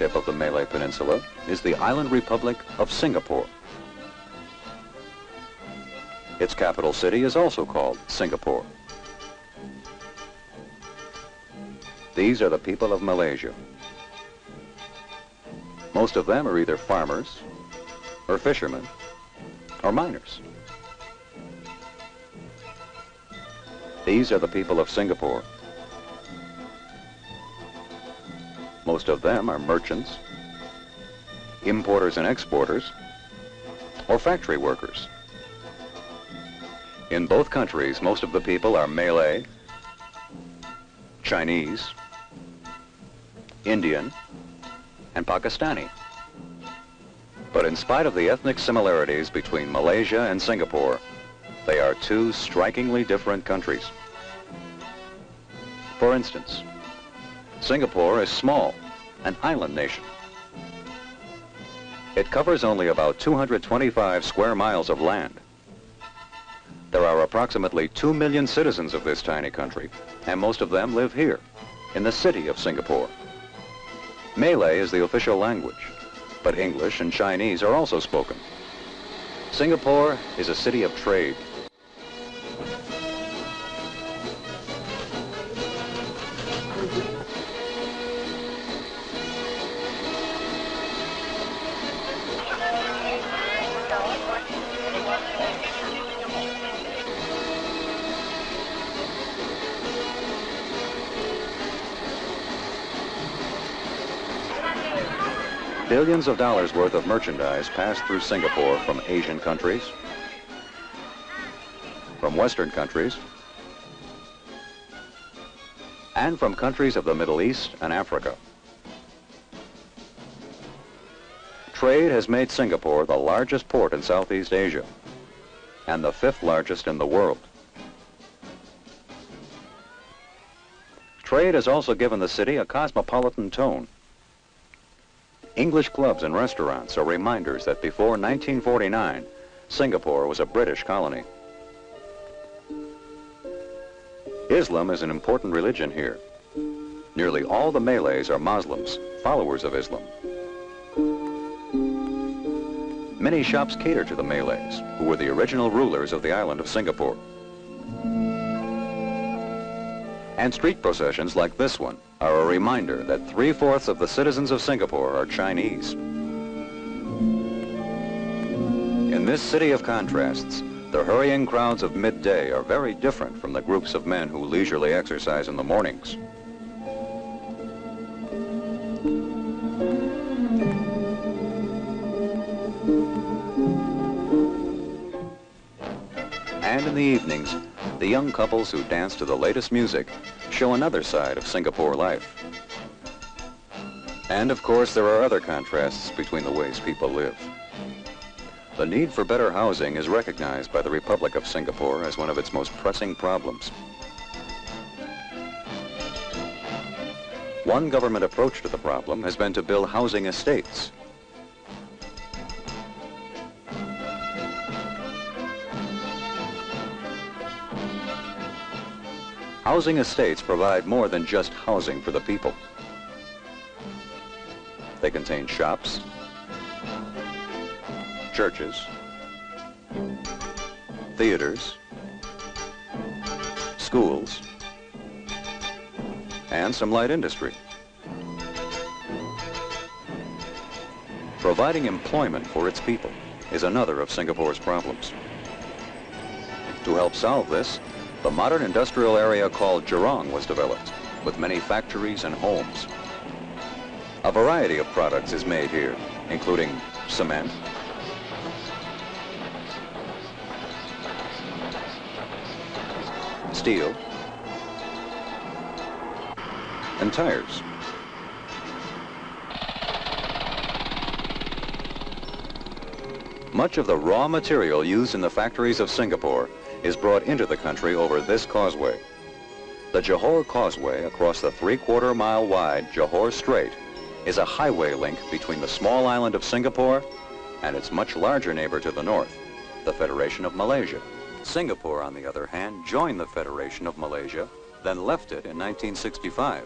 tip of the Malay Peninsula is the island republic of Singapore. Its capital city is also called Singapore. These are the people of Malaysia. Most of them are either farmers, or fishermen, or miners. These are the people of Singapore. Most of them are merchants, importers and exporters, or factory workers. In both countries, most of the people are Malay, Chinese, Indian, and Pakistani. But in spite of the ethnic similarities between Malaysia and Singapore, they are two strikingly different countries. For instance, Singapore is small, an island nation. It covers only about 225 square miles of land. There are approximately 2 million citizens of this tiny country, and most of them live here, in the city of Singapore. Malay is the official language, but English and Chinese are also spoken. Singapore is a city of trade. Billions of dollars worth of merchandise pass through Singapore from Asian countries, from Western countries, and from countries of the Middle East and Africa. Trade has made Singapore the largest port in Southeast Asia and the 5th largest in the world. Trade has also given the city a cosmopolitan tone. English clubs and restaurants are reminders that before 1949, Singapore was a British colony. Islam is an important religion here. Nearly all the Malays are Muslims, followers of Islam. Many shops cater to the Malays, who were the original rulers of the island of Singapore. And street processions like this one are a reminder that 3/4 of the citizens of Singapore are Chinese. In this city of contrasts, the hurrying crowds of midday are very different from the groups of men who leisurely exercise in the mornings. And in the evenings, the young couples who dance to the latest music show another side of Singapore life. And of course, there are other contrasts between the ways people live. The need for better housing is recognized by the Republic of Singapore as one of its most pressing problems. One government approach to the problem has been to build housing estates. Housing estates provide more than just housing for the people. They contain shops, churches, theaters, schools, and some light industry. Providing employment for its people is another of Singapore's problems. To help solve this, the modern industrial area called Jurong was developed, with many factories and homes. A variety of products is made here, including cement, steel, and tires. Much of the raw material used in the factories of Singapore is brought into the country over this causeway. The Johor Causeway across the 3/4 mile wide Johor Strait is a highway link between the small island of Singapore and its much larger neighbor to the north, the Federation of Malaysia. Singapore, on the other hand, joined the Federation of Malaysia, then left it in 1965.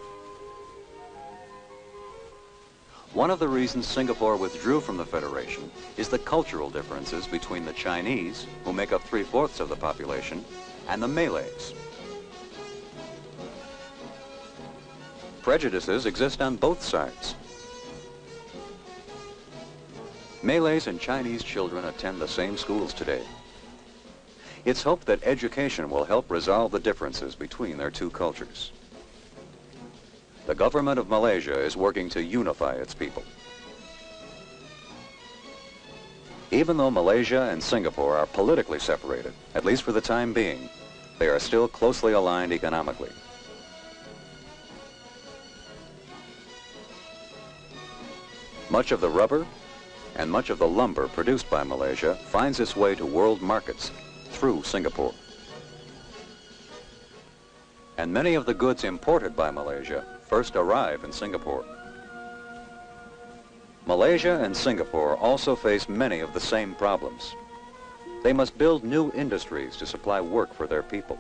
One of the reasons Singapore withdrew from the Federation is the cultural differences between the Chinese, who make up 3/4 of the population, and the Malays. Prejudices exist on both sides. Malays and Chinese children attend the same schools today. It's hoped that education will help resolve the differences between their two cultures. The government of Malaysia is working to unify its people. Even though Malaysia and Singapore are politically separated, at least for the time being, they are still closely aligned economically. Much of the rubber and much of the lumber produced by Malaysia finds its way to world markets through Singapore. And many of the goods imported by Malaysia first arrive in Singapore. Malaysia and Singapore also face many of the same problems. They must build new industries to supply work for their people.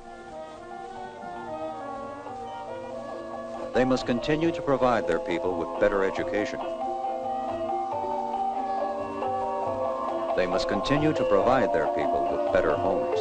They must continue to provide their people with better education. They must continue to provide their people with better homes.